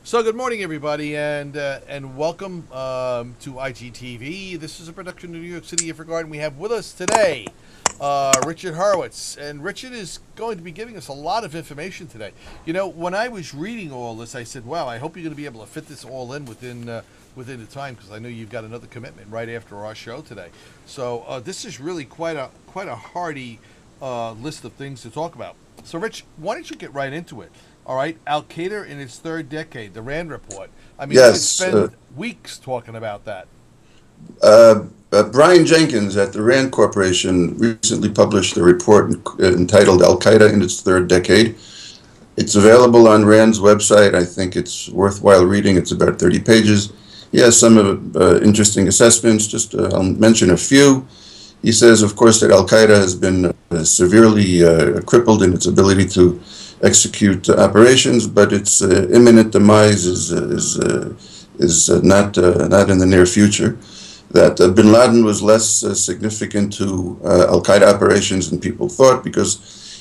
So good morning, everybody, and welcome to IGTV. This is a production of New York City After Garden. We have with us today Richard Horowitz, and Richard is going to be giving us a lot of information today. You know, when I was reading all this, I said, "Wow, I hope you're going to be able to fit this all in within the time," because I know you've got another commitment right after our show today. So this is really quite a hearty list of things to talk about. So, Rich, why don't you get right into it? All right, Al Qaeda in its third decade, the Rand report. I mean, Yes, we could spend weeks talking about that. Brian Jenkins at the Rand Corporation recently published a report entitled Al Qaeda in its third decade. It's available on Rand's website. I think it's worthwhile reading. It's about 30 pages. He has some interesting assessments. Just I'll mention a few. He says, of course, that Al Qaeda has been severely crippled in its ability to execute operations, but its imminent demise is not in the near future. That Bin Laden was less significant to Al Qaeda operations than people thought because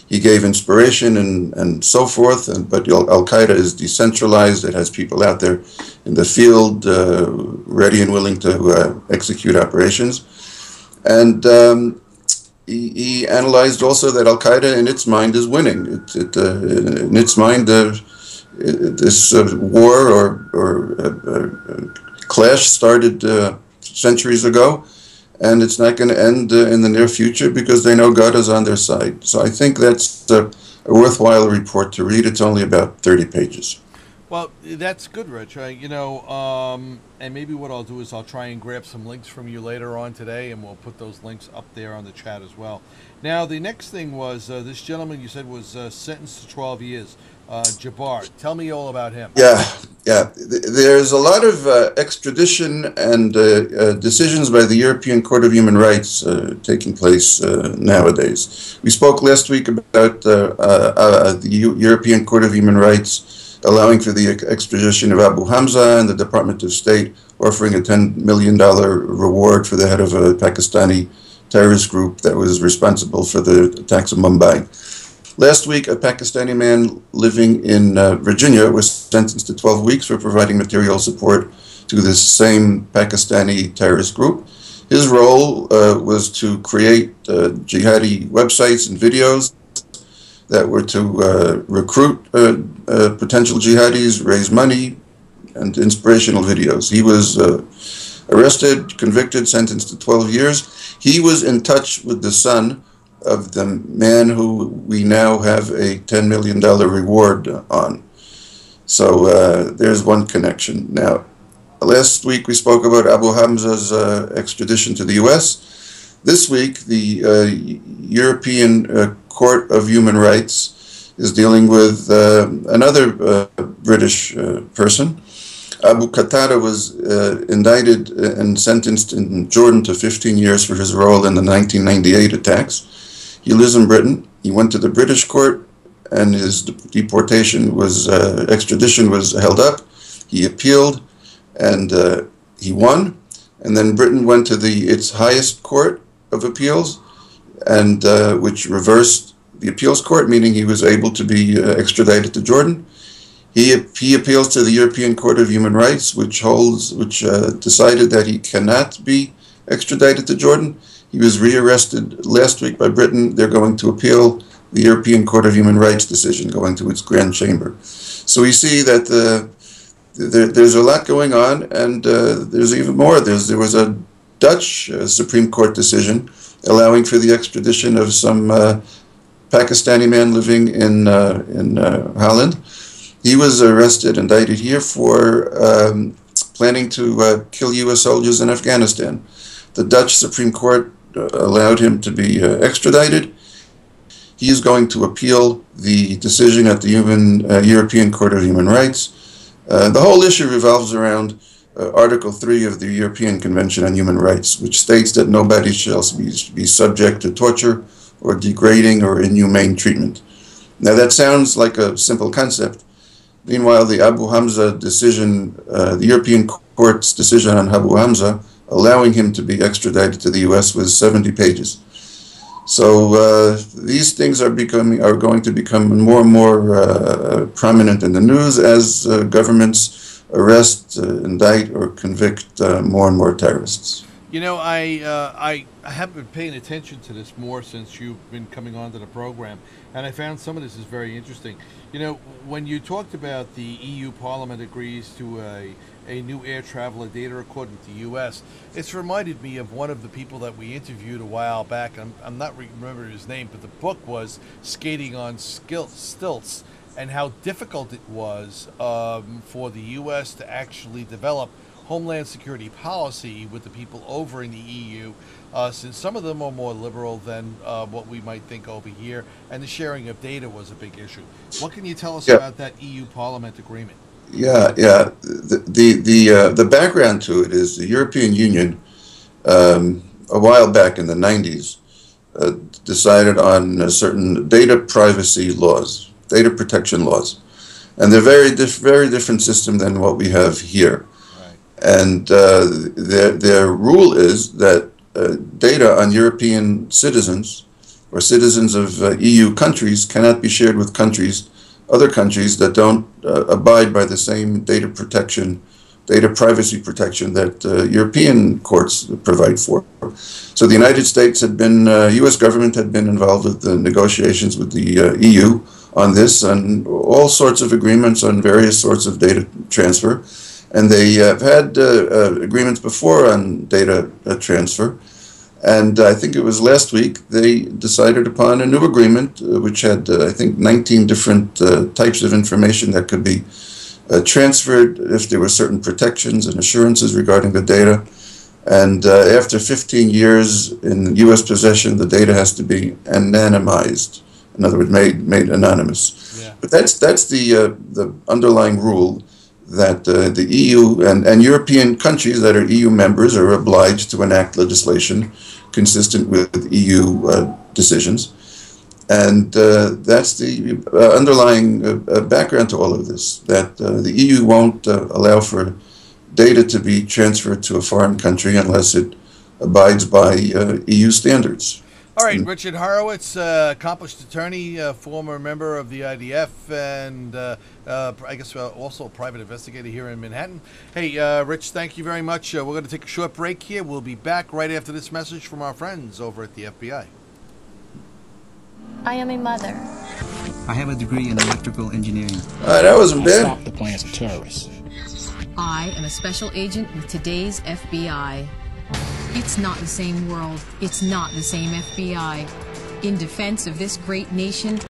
he gave inspiration and so forth. But Al Qaeda is decentralized; it has people out there in the field ready and willing to execute operations. And he analyzed also that Al Qaeda, in its mind, is winning. In its mind, this war or clash started centuries ago, and it's not going to end in the near future because they know God is on their side. So I think that's a worthwhile report to read. It's only about 30 pages. Well, that's good, Rich. And maybe what I'll do is I'll try and grab some links from you later on today, and we'll put those links up there on the chat as well. Now, the next thing was this gentleman you said was sentenced to 12 years, Jabbar. Tell me all about him. Yeah. There's a lot of extradition and decisions by the European Court of Human Rights taking place nowadays. We spoke last week about the European Court of Human Rights allowing for the extradition of Abu Hamza, and the Department of State offering a $10 million reward for the head of a Pakistani terrorist group that was responsible for the attacks of Mumbai. Last week, a Pakistani man living in Virginia was sentenced to 12 weeks for providing material support to this same Pakistani terrorist group. His role was to create jihadi websites and videos that were to recruit potential jihadis, raise money, and inspirational videos. He was arrested, convicted, sentenced to 12 years. He was in touch with the son of the man who we now have a $10 million reward on. So there's one connection. Now, last week we spoke about Abu Hamza's extradition to the U.S. This week, the European Court of Human Rights is dealing with another British person. Abu Qatada was indicted and sentenced in Jordan to 15 years for his role in the 1998 attacks. He lives in Britain. He went to the British court, and his extradition was held up. He appealed, and he won. And then Britain went to its highest court of appeals, and which reversed the appeals court, meaning he was able to be extradited to Jordan. He appeals to the European Court of Human Rights, which decided that he cannot be extradited to Jordan. He was rearrested last week by Britain. They're going to appeal the European Court of Human Rights decision, going to its grand chamber. So we see that there's a lot going on, and there's even more. There was a Dutch Supreme Court decision allowing for the extradition of some Pakistani man living in Holland. He was arrested, indicted here for planning to kill U.S. soldiers in Afghanistan. The Dutch Supreme Court allowed him to be extradited. He is going to appeal the decision at the European Court of Human Rights. The whole issue revolves around Article 3 of the European Convention on Human Rights, which states that nobody shall be subject to torture or degrading or inhumane treatment. Now that sounds like a simple concept. Meanwhile, the Abu Hamza decision, the European Court's decision on Abu Hamza, allowing him to be extradited to the U.S. was 70 pages. So these things are going to become more and more prominent in the news as governments arrest, indict, or convict more and more terrorists. You know, I have been paying attention to this more since you've been coming onto the program, and I found some of this is very interesting. You know, when you talked about the EU Parliament agrees to a new air travel data accord with the U.S., it's reminded me of one of the people that we interviewed a while back. I'm not remembering his name, but the book was Skating on Stilts, and how difficult it was for the U.S. to actually develop Homeland Security policy with the people over in the EU, since some of them are more liberal than what we might think over here, and the sharing of data was a big issue. What can you tell us about that EU Parliament agreement? Yeah. The background to it is the European Union, a while back in the 90s, decided on certain data privacy laws, data protection laws, and they're very different system than what we have here. And their rule is that data on European citizens or citizens of EU countries cannot be shared with other countries that don't abide by the same data privacy protection that European courts provide for. So the United States had been, U.S. government had been involved with the negotiations with the EU on this, and all sorts of agreements on various sorts of data transfer. And they have had agreements before on data transfer. And I think it was last week they decided upon a new agreement, which had, I think, 19 different types of information that could be transferred if there were certain protections and assurances regarding the data. And after 15 years in U.S. possession, the data has to be anonymized. In other words, made anonymous. Yeah. But that's the underlying rule, that the EU and European countries that are EU members are obliged to enact legislation consistent with EU decisions. And that's the underlying background to all of this, that the EU won't allow for data to be transferred to a foreign country unless it abides by EU standards. All right, Richard Horowitz, accomplished attorney, former member of the IDF, and I guess also a private investigator here in Manhattan. Hey, Rich, thank you very much. We're going to take a short break here. We'll be back right after this message from our friends over at the FBI. I am a mother. I have a degree in electrical engineering. That wasn't bad. Stop the plans of terrorists. I am a special agent with today's FBI. It's not the same world. It's not the same FBI. In defense of this great nation,